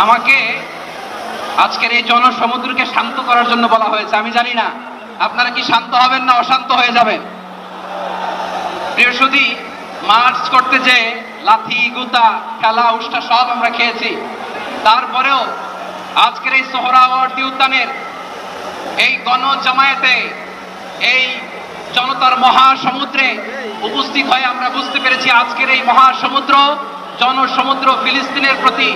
আমাকে আজকের এই জনসমুদ্রকে শান্ত করার জন্য বলা হয়েছে। আমি জানি না আপনারা কি শান্ত হবেন না অশান্ত হয়ে যাবেন। প্রিয় সুধী, মার্চ করতে যে লাথি গুতা খেলা উষ্টা সব আমরা খেয়েছি, তারপরেও আজকের এই সোহরাওয়ার্দী উদ্যানের এই গণজামায়াতে এই জনতার মহাসমুদ্রে উপস্থিত হয়ে আমরা বুঝতে পেরেছি আজকের এই মহাসমুদ্র জনসমুদ্র ফিলিস্তিনের প্রতি,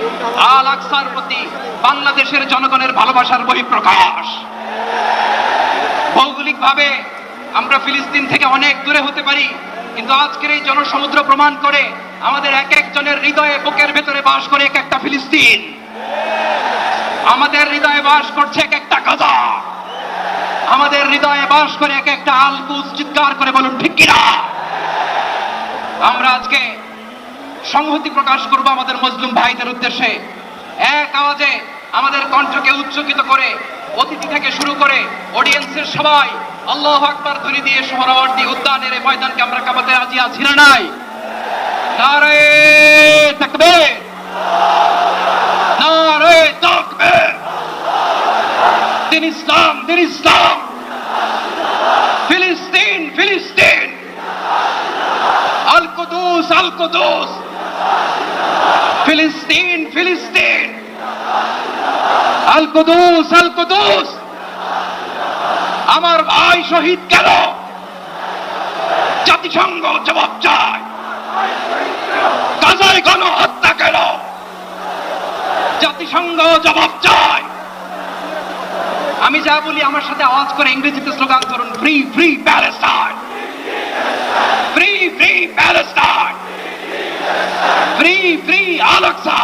আল আকসার প্রতি বাংলাদেশের জনগণের ভালোবাসার বহিঃপ্রকাশ। ভৌগোলিকভাবে আমরা ফিলিস্তিন থেকে অনেক দূরে হতে পারি, কিন্তু আজকের এই জনসমুদ্র প্রমাণ করে আমাদের এক একজনের হৃদয়ে বুকের ভেতরে বাস করে এক একটা ফিলিস্তিন। আমাদের হৃদয়ে বাস করছে এক একটা গাজা, আমাদের হৃদয়ে বাস করে এক একটা আল কুদস। চিৎকার করে বলুন ঠিক কিনা। আমরা আজকে সংহতি প্রকাশ করব আমাদের মুসলিম ভাইদের উদ্দেশ্যে। এক আওয়াজে আমাদের কণ্ঠকে উচ্চকিত করে অতিথি থেকে শুরু করে অডিয়েন্সের সবাই আল্লাহু আকবার ধ্বনি দিয়ে সোহরাওয়ার্দী উদ্যানের এই ময়দানকে আমরা কাঁপাতে রাজি আছি না নাই? নারে তাকবীর, নারে তাকবীর। দিন ইসলাম, দিন ইসলাম। ফিলিস্তিন, ফিলিস্তিন। আল কুদুস, আল কুদুস। ফিলিস্তিন, ফিলিস্তিন। আল কুদুস, আল কুদুস। আমার ভাই শহীদ কেন? জাতিসংঘ জবাব চায়। গাজায় গণহত্যা কেন? জাতিসংঘ জবাব চায়। আমি যা বলি আমার সাথে আওয়াজ করে ইংরেজিতে স্লোগান করুন, free free Palestine, free free Palestine, free free Al Aqsa.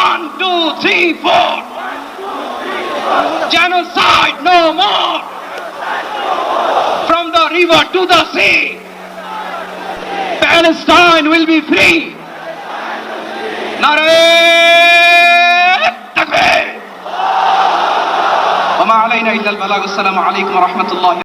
1 2 3 4, genocide no more, from the river to the sea, Palestine will be free. Nare takbir. وما علينا إلا البلاغ. السلام عليكم ورحمة الله.